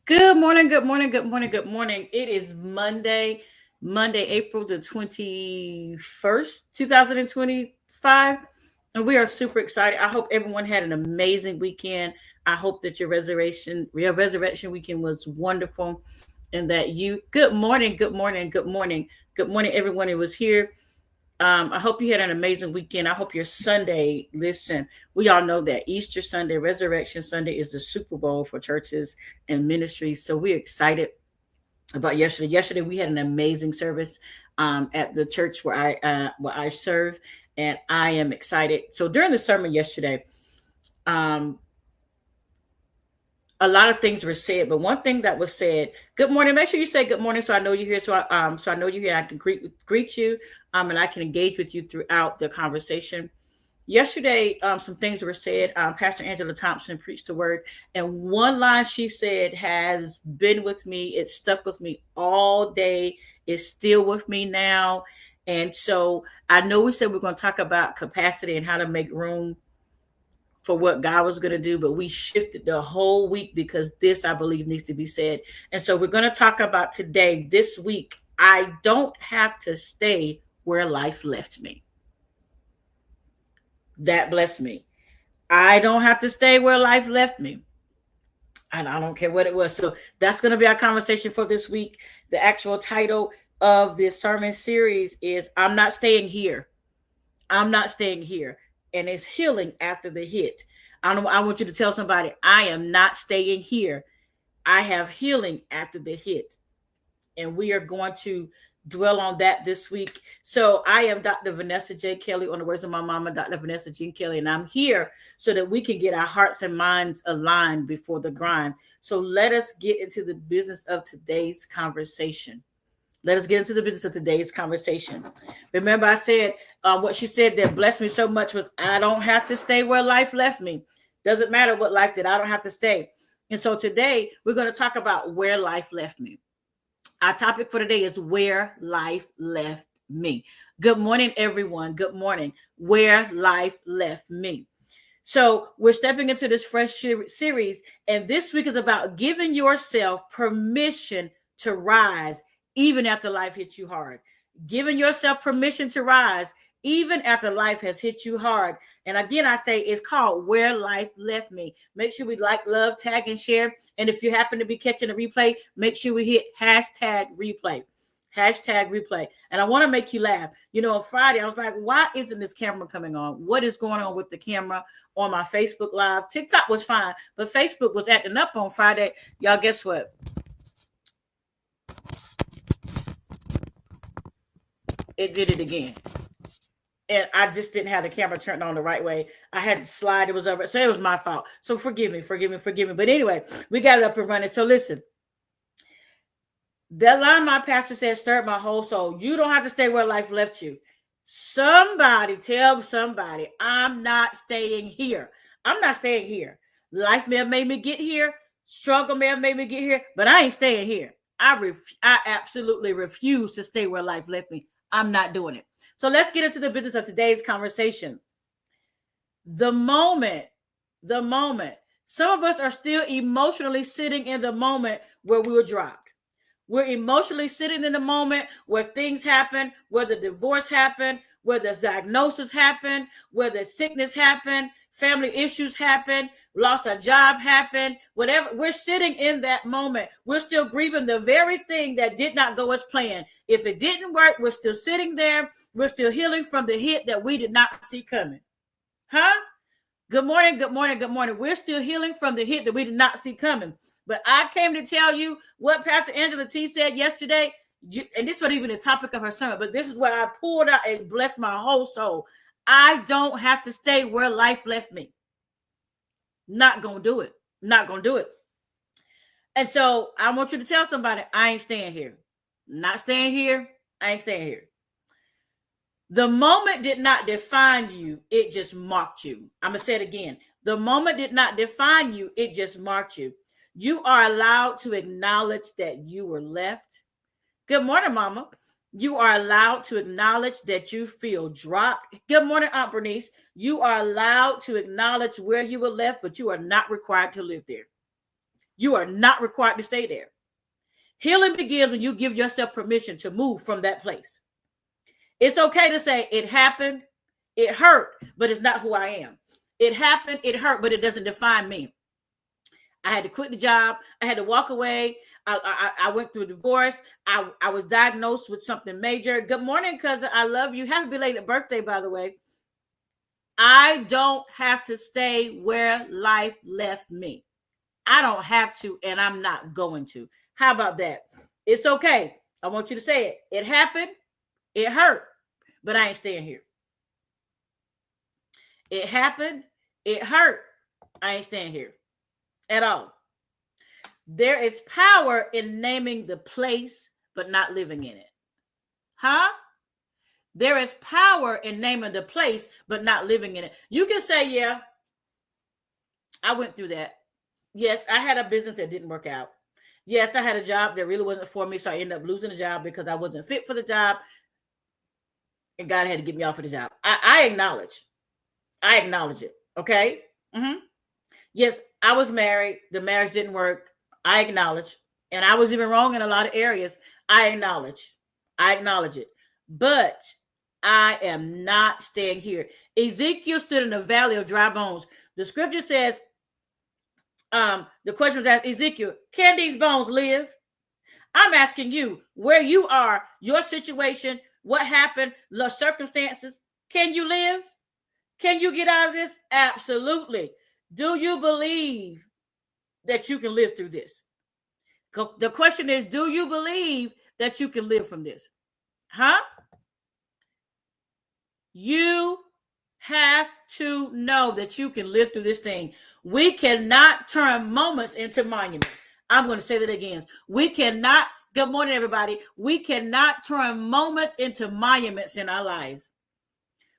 Good morning, good morning, good morning, good morning. It is Monday, April the 21st, 2025. And we are super excited. I hope everyone had an amazing weekend. I hope that your resurrection weekend was wonderful and that good morning, good morning, good morning, good morning, everyone who was here. I hope you had an amazing weekend. I hope your Sunday, listen, we all know that Easter Sunday, Resurrection Sunday is the Super Bowl for churches and ministries. So we're excited about yesterday. Yesterday we had an amazing service at the church where I serve, and I am excited. So during the sermon yesterday, um, a lot of things were said, but one thing that was said, good morning. Make sure you say good morning so I know you're here. So I know you're here. I can greet you, and I can engage with you throughout the conversation. Yesterday, some things were said. Pastor Angela Thompson preached the word, and one line she said has been with me. It stuck with me all day. It's still with me now. And so I know we said we're going to talk about capacity and how to make room for what God was going to do, but we shifted the whole week because this, I believe, needs to be said. And so we're going to talk about today, this week. I don't have to stay where life left me. That blessed me. I don't have to stay where life left me. And I don't care what it was. So that's going to be our conversation for this week. The actual title of this sermon series is I'm Not Staying Here. I'm Not Staying Here. And it's healing after the hit. I want you to tell somebody, I am not staying here. I have healing after the hit. And we are going to dwell on that this week. So I am Dr. Vanessa J. Kelly, on the words of my mama, Dr. Vanessa Jean Kelly, and I'm here so that we can get our hearts and minds aligned before the grind. So let us get into the business of today's conversation. Let us get into the business of today's conversation. Remember, I said what she said that blessed me so much was I don't have to stay where life left me. Doesn't matter what life did, I don't have to stay. And so today we're going to talk about where life left me. Our topic for today is where life left me. Good morning, everyone. Good morning. Where life left me. So we're stepping into this fresh series, and this week is about giving yourself permission to rise even after life hits you hard. Giving yourself permission to rise even after life has hit you hard. And again, I say it's called Where Life Left Me. Make sure we like, love, tag, and share. And if you happen to be catching a replay, make sure we hit hashtag replay. Hashtag replay. And I want to make you laugh. You know, on Friday, I was like, why isn't this camera coming on? What is going on with the camera on my Facebook Live? TikTok was fine, but Facebook was acting up on Friday. Y'all, guess what? It did it again. And I just didn't have the camera turned on the right way. I had to slide. It was over. So it was my fault. So forgive me, forgive me, forgive me. But anyway, we got it up and running. So listen, that line my pastor said stirred my whole soul. You don't have to stay where life left you. Somebody tell somebody, I'm not staying here. I'm not staying here. Life may have made me get here. Struggle may have made me get here, but I ain't staying here. I absolutely refuse to stay where life left me. I'm not doing it. So let's get into the business of today's conversation. The moment, the moment. Some of us are still emotionally sitting in the moment where we were dropped. We're emotionally sitting in the moment where things happen, where the divorce happened, where the diagnosis happened, where the sickness happened, family issues happened, lost a job happened, whatever. We're sitting in that moment. We're still grieving the very thing that did not go as planned. If it didn't work, we're still sitting there. We're still healing from the hit that we did not see coming. Huh? Good morning, good morning, good morning. We're still healing from the hit that we did not see coming. But I came to tell you what Pastor Angela T said yesterday, and this wasn't even the topic of her sermon, but this is what I pulled out and blessed my whole soul. I don't have to stay where life left me. Not gonna do it. Not gonna do it. And so I want you to tell somebody, I ain't staying here. Not staying here. I ain't staying here. The moment did not define you, it just marked you. I'm going to say it again. The moment did not define you, it just marked you. You are allowed to acknowledge that you were left. Good morning, Mama. You are allowed to acknowledge that you feel dropped. Good morning, Aunt Bernice. You are allowed to acknowledge where you were left, but you are not required to live there. You are not required to stay there. Healing begins when you give yourself permission to move from that place. It's okay to say it happened, it hurt, but it's not who I am. It happened, it hurt, but it doesn't define me. I had to quit the job. I had to walk away. I went through a divorce. I was diagnosed with something major. Good morning, cousin. I love you. Happy belated birthday, by the way. I don't have to stay where life left me. I don't have to, and I'm not going to. How about that? It's okay. I want you to say it. It happened. It hurt, but I ain't staying here. It happened. It hurt. I ain't staying here at all. There is power in naming the place, but not living in it. Huh? There is power in naming the place, but not living in it. You can say, yeah, I went through that. Yes, I had a business that didn't work out. Yes, I had a job that really wasn't for me, so I ended up losing the job because I wasn't fit for the job, and God had to get me off of the job. I acknowledge it. Okay? Mm-hmm. Yes, I was married. The marriage didn't work. I acknowledge. And I was even wrong in a lot of areas. I acknowledge it. But I am not staying here. Ezekiel stood in the valley of dry bones. The scripture says, the question was asked, Ezekiel, can these bones live? I'm asking you, where you are, your situation, what happened, the circumstances, can you live? Can you get out of this? Absolutely. Do you believe that you can live through this? The question is, do you believe that you can live from this? Huh? You have to know that you can live through this thing. We cannot turn moments into monuments. I'm going to say that again. We cannot, good morning, everybody. We cannot turn moments into monuments in our lives.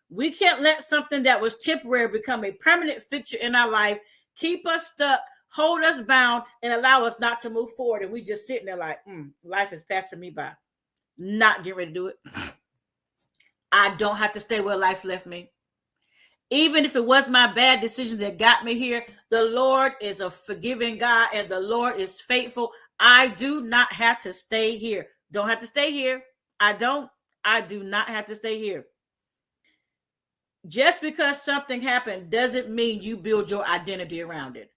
We can't let something that was temporary become a permanent fixture in our life, keep us stuck, hold us bound, and allow us not to move forward. And we just sitting there like, life is passing me by. Not getting ready to do it. I don't have to stay where life left me. Even if it was my bad decision that got me here, the Lord is a forgiving God and the Lord is faithful. I do not have to stay here. Don't have to stay here. I do not have to stay here. Just because something happened doesn't mean you build your identity around it.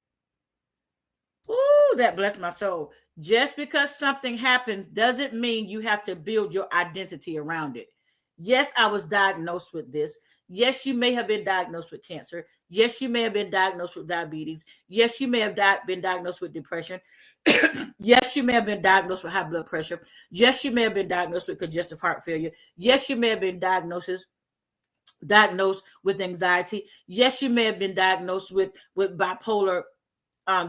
Ooh, that blessed my soul. Just because something happens doesn't mean you have to build your identity around it. Yes, I was diagnosed with this. Yes, you may have been diagnosed with cancer. Yes, you may have been diagnosed with diabetes. Yes, you may have been diagnosed with depression. Yes, you may have been diagnosed with high blood pressure. Yes, you may have been diagnosed with congestive heart failure. Yes, you may have been diagnosed with anxiety. Yes, you may have been diagnosed with bipolar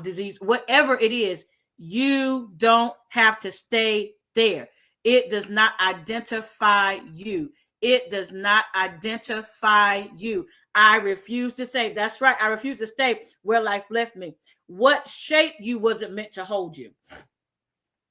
disease. Whatever it is, you don't have to stay there. It does not identify you. It does not identify you. I refuse to say, that's right, I refuse to stay where life left me. What shaped you wasn't meant to hold you.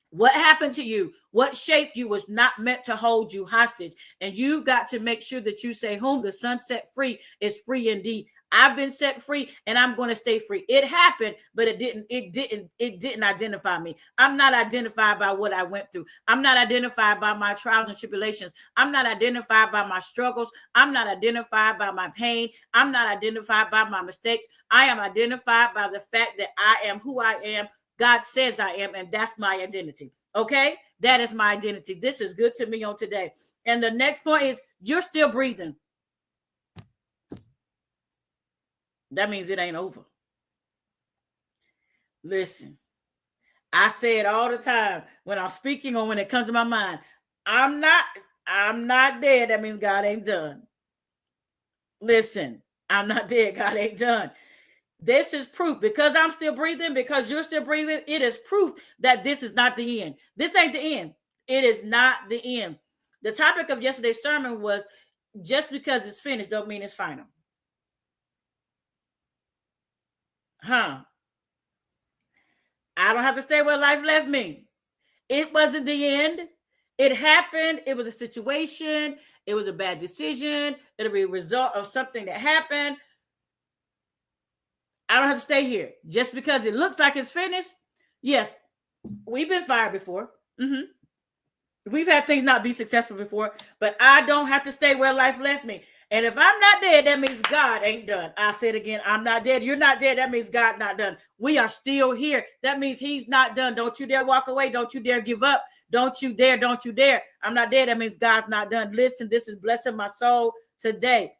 What happened to you? What shaped you was not meant to hold you hostage. And you got to make sure that you say, whom the sun set free is free indeed. I've been set free and I'm going to stay free. It happened, but it didn't identify me. I'm not identified by what I went through. I'm not identified by my trials and tribulations. I'm not identified by my struggles. I'm not identified by my pain. I'm not identified by my mistakes. I am identified by the fact that I am who I am. God says I am, and that's my identity. Okay? That is my identity. This is good to me on today. And the next point is you're still breathing. That means it ain't over. Listen, I say it all the time when I'm speaking or when it comes to my mind. I'm not dead. That means God ain't done. Listen, I'm not dead. God ain't done. This is proof because I'm still breathing, because you're still breathing. It is proof that this is not the end. This ain't the end. It is not the end. The topic of yesterday's sermon was just because it's finished don't mean it's final. I don't have to stay where life left me. It wasn't the end. It happened. It was a situation. It was a bad decision. It'll be a result of something that happened. I don't have to stay here. Just because it looks like it's finished Yes, we've been fired before. We've had things not be successful before, but I don't have to stay where life left me. And if I'm not dead, that means God ain't done. I said again, I'm not dead. You're not dead. That means God not done. We are still here. That means he's not done. Don't you dare walk away. Don't you dare give up. Don't you dare. Don't you dare. I'm not dead. That means God's not done. Listen, this is blessing my soul today.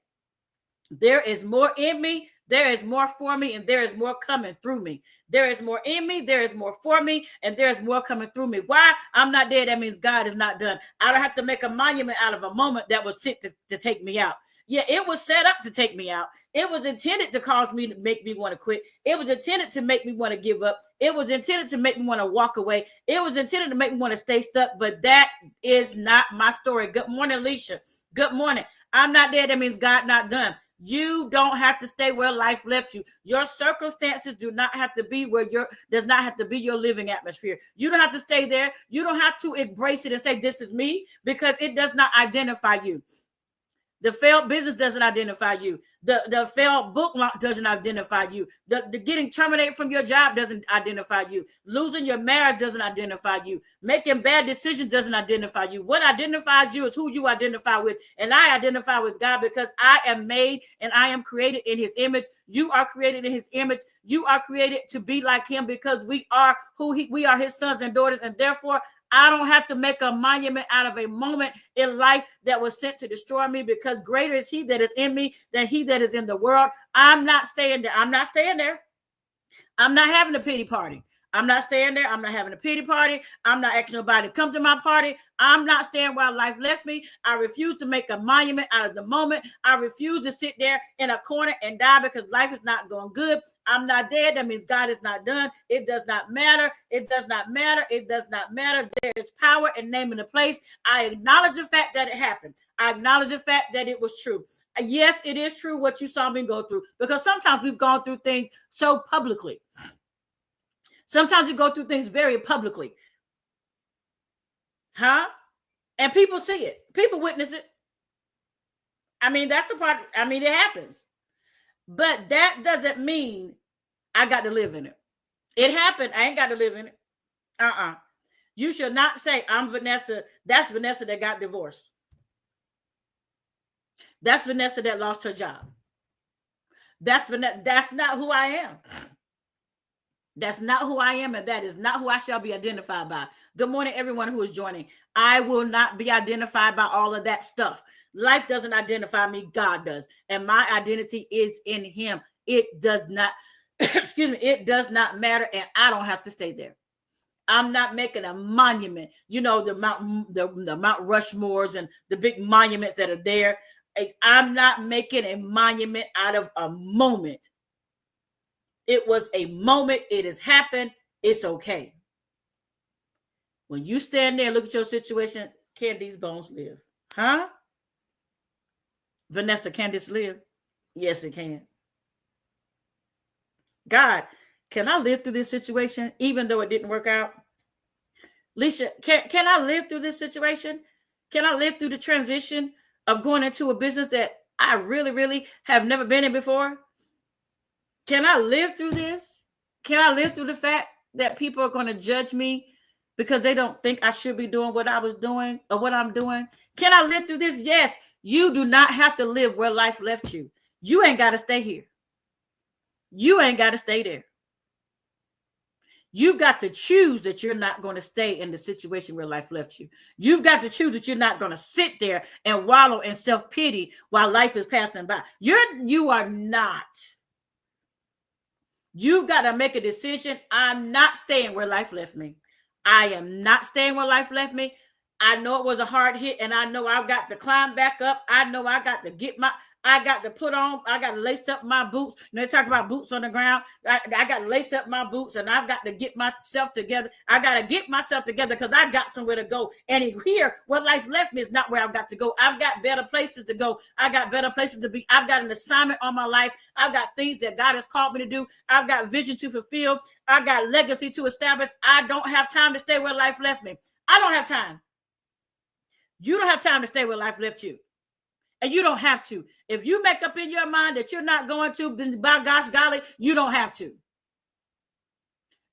There is more in me, there is more for me, and there is more coming through me. There is more in me, there is more for me, and there is more coming through me. Why? I'm not dead. That means God is not done. I don't have to make a monument out of a moment that was sent to take me out. Yeah, it was set up to take me out. It was intended to cause me to make me want to quit. It was intended to make me want to give up. It was intended to make me want to walk away. It was intended to make me want to stay stuck, but that is not my story. Good morning, Alicia. Good morning. I'm not dead. That means God not done. You don't have to stay where life left you. Your circumstances do not have to be where does not have to be your living atmosphere. You don't have to stay there. You don't have to embrace it and say, this is me, because it does not identify you. The failed business doesn't identify you. The failed book launch doesn't identify you. The getting terminated from your job doesn't identify you. Losing your marriage doesn't identify you. Making bad decisions doesn't identify you. What identifies you is who you identify with. And I identify with God because I am made and I am created in his image. You are created in his image. You are created to be like him because we are we are his sons and daughters. And therefore, I don't have to make a monument out of a moment in life that was sent to destroy me, because greater is he that is in me than he that is in the world. I'm not staying there. I'm not staying there. I'm not having a pity party. I'm not staying there. I'm not having a pity party. I'm not asking nobody to come to my party. I'm not staying where life left me. I refuse to make a monument out of the moment. I refuse to sit there in a corner and die because life is not going good. I'm not dead. That means God is not done. It does not matter. It does not matter. It does not matter. There is power in naming the place. I acknowledge the fact that it happened. I acknowledge the fact that it was true. Yes, it is true what you saw me go through, because sometimes we've gone through things so publicly. Sometimes you go through things very publicly. And people see it. People witness it. I mean, that's a part. I mean, it happens. But that doesn't mean I got to live in it. It happened. I ain't got to live in it. You should not say, I'm Vanessa. That's Vanessa that got divorced. That's Vanessa that lost her job. That's Vanessa. That's not who I am. That's not who I am, and that is not who I shall be identified by. Good morning, everyone who is joining. I will not be identified by all of that stuff. Life doesn't identify me. God does. And my identity is in him. It does not, excuse me, it does not matter, and I don't have to stay there. I'm not making a monument. You know, the Mount Rushmores and the big monuments that are there. I'm not making a monument out of a moment. It was a moment. It has happened. It's okay. When you stand there, look at your situation. Can these bones live? Vanessa, can this live? Yes, it can. God, can I live through this situation even though it didn't work out? Alicia, can I live through this situation? Can I live through the transition of going into a business that I really, really have never been in before? Can I live through this? Can I live through the fact that people are going to judge me because they don't think I should be doing what I was doing or what I'm doing? Can I live through this? Yes. You do not have to live where life left you. You ain't got to stay here. You ain't got to stay there. You've got to choose that you're not going to stay in the situation where life left you. You've got to choose that you're not going to sit there and wallow in self-pity while life is passing by. You are not. You've got to make a decision. I'm not staying where life left me. I am not staying where life left me. I know it was a hard hit, and I know I've got to climb back up. I know I got to I got to lace up my boots. You know, they talk about boots on the ground. I got to lace up my boots, and I've got to get myself together. I got to get myself together because I got somewhere to go. And here, where life left me is not where I've got to go. I've got better places to go. I got better places to be. I've got an assignment on my life. I've got things that God has called me to do. I've got vision to fulfill. I got legacy to establish. I don't have time to stay where life left me. I don't have time. You don't have time to stay where life left you. And you don't have to. If you make up in your mind that you're not going to, then by gosh golly, you don't have to.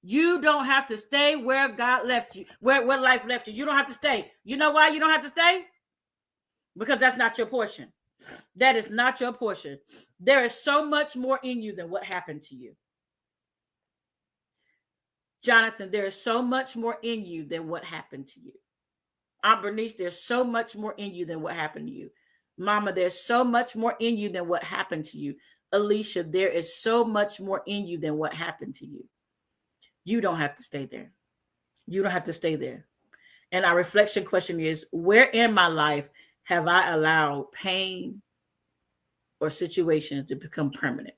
You don't have to stay where God left you, where life left you. You don't have to stay. You know why you don't have to stay? Because that's not your portion. That is not your portion. There is so much more in you than what happened to you. Jonathan, there is so much more in you than what happened to you. Aunt Bernice, there's so much more in you than what happened to you. Mama, there's so much more in you than what happened to you. Alicia, there is so much more in you than what happened to you. You don't have to stay there. You don't have to stay there. And our reflection question is, where in my life have I allowed pain or situations to become permanent?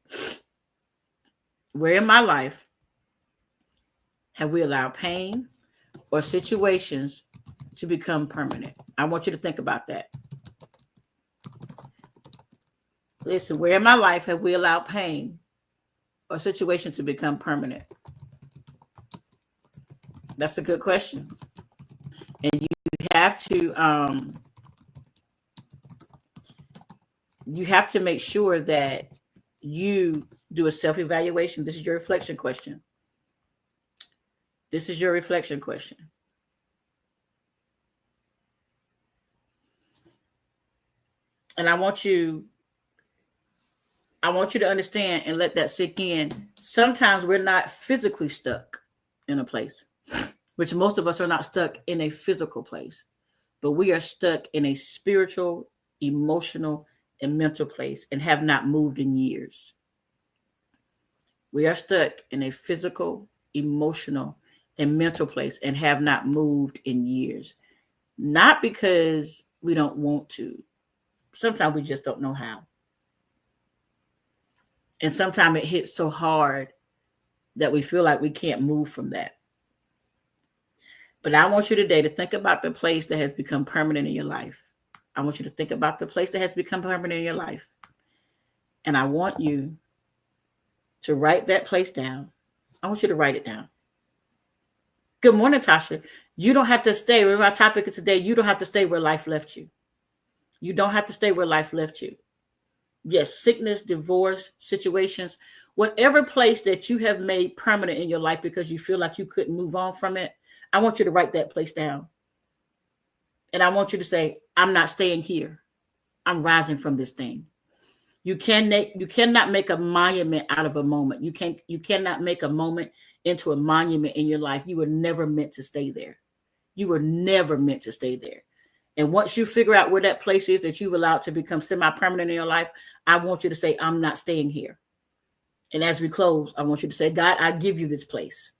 Where in my life have we allowed pain or situations to become permanent? I want you to think about that. Listen, where in my life have we allowed pain or situation to become permanent? That's a good question. And you have to make sure that you do a self-evaluation. This is your reflection question. This is your reflection question. And I want you to understand and let that sink in. Sometimes we're not physically stuck in a place, which most of us are not stuck in a physical place, but we are stuck in a spiritual, emotional, and mental place and have not moved in years. We are stuck in a physical, emotional, and mental place and have not moved in years. Not because we don't want to. Sometimes we just don't know how. And sometimes it hits so hard that we feel like we can't move from that. But I want you today to think about the place that has become permanent in your life. I want you to think about the place that has become permanent in your life. And I want you to write that place down. I want you to write it down. Good morning, Tasha. You don't have to stay. Remember our topic of today, you don't have to stay where life left you. You don't have to stay where life left you. Yes, sickness, divorce, situations, whatever place that you have made permanent in your life because you feel like you couldn't move on from it, I want you to write that place down. And I want you to say, I'm not staying here. I'm rising from this thing. You cannot make a monument out of a moment. You cannot make a moment into a monument in your life. You were never meant to stay there. You were never meant to stay there. And once you figure out where that place is that you've allowed to become semi-permanent in your life, I want you to say, I'm not staying here. And as we close, I want you to say, God, I give you this place.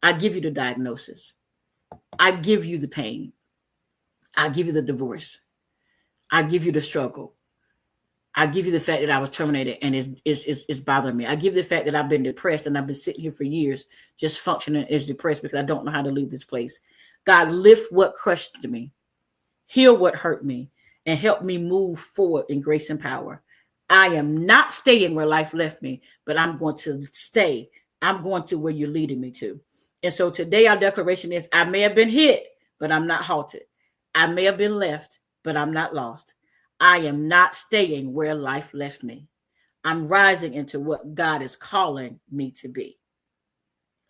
I give you the diagnosis. I give you the pain. I give you the divorce. I give you the struggle. I give you the fact that I was terminated and it's bothering me. I give you the fact that I've been depressed and I've been sitting here for years just functioning as depressed because I don't know how to leave this place. God, lift what crushed me. Heal what hurt me and help me move forward in grace and power. I am not staying where life left me, but I'm going to stay. I'm going to where you're leading me to. And so today our declaration is, I may have been hit, but I'm not halted. I may have been left, but I'm not lost. I am not staying where life left me. I'm rising into what God is calling me to be.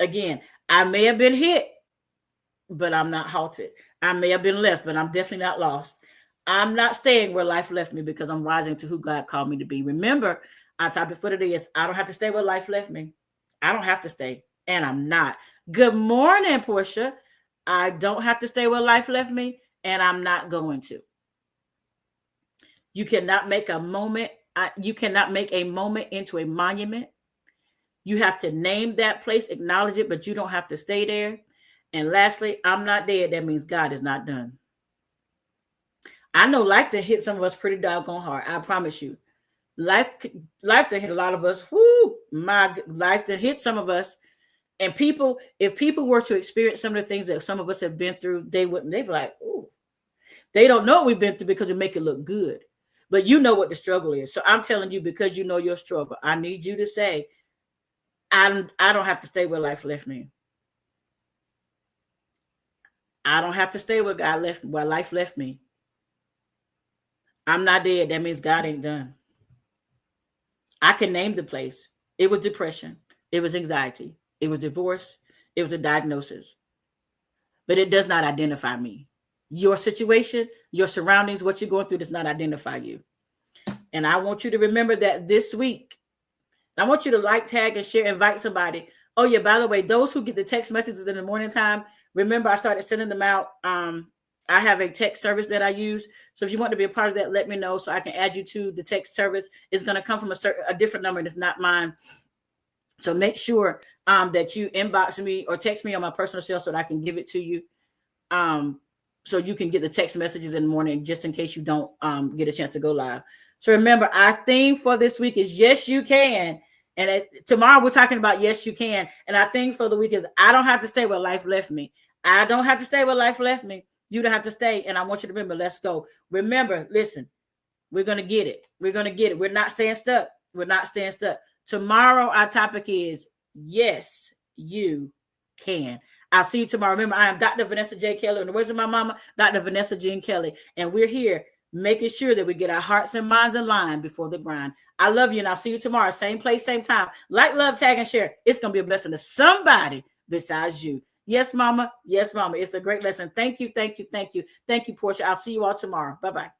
Again, I may have been hit, but I'm not halted. I may have been left, but I'm definitely not lost. I'm not staying where life left me because I'm rising to who God called me to be. Remember, our topic for today is, I don't have to stay where life left me. I don't have to stay, and I'm not. Good morning, Portia. I don't have to stay where life left me, and I'm not going to. You cannot make a moment. You cannot make a moment into a monument. You have to name that place, acknowledge it, but you don't have to stay there. And lastly, I'm not dead. That means God is not done. I know life to hit some of us pretty doggone hard. I promise you. Life to hit a lot of us. Whoo, my life to hit some of us. And if people were to experience some of the things that some of us have been through, they'd be like, ooh. They don't know what we've been through because we make it look good. But you know what the struggle is. So I'm telling you, because you know your struggle, I need you to say, I don't have to stay where life left me. I don't have to stay where life left me. I'm not dead. That means God ain't done. I can name the place. It was depression. It was anxiety. It was divorce. It was a diagnosis, but it does not identify me. Your situation, your surroundings, what you're going through does not identify you. And I want you to remember that this week. I want you to like, tag, and share, invite somebody. Oh, yeah, by the way, those who get the text messages in the morning time, remember I started sending them out. I have a text service that I use. So if you want to be a part of that, let me know so I can add you to the text service. It's going to come from a different number and it's not mine. So make sure that you inbox me or text me on my personal cell so that I can give it to you. So you can get the text messages in the morning just in case you don't get a chance to go live. So remember, our theme for this week is Yes, You Can. And tomorrow we're talking about Yes, You Can. And our theme for the week is I don't have to stay where life left me. I don't have to stay where life left me. You don't have to stay. And I want you to remember, let's go. Remember, listen, we're going to get it. We're going to get it. We're not staying stuck. We're not staying stuck. Tomorrow, our topic is Yes, You Can. I'll see you tomorrow. Remember, I am Dr. Vanessa J. Kelly. And the words of my mama, Dr. Vanessa Jean Kelly. And we're here making sure that we get our hearts and minds in line before the grind. I love you, and I'll see you tomorrow. Same place, same time. Like, love, tag, and share. It's going to be a blessing to somebody besides you. Yes, mama. Yes, mama. It's a great lesson. Thank you, thank you, thank you. Thank you, Portia. I'll see you all tomorrow. Bye-bye.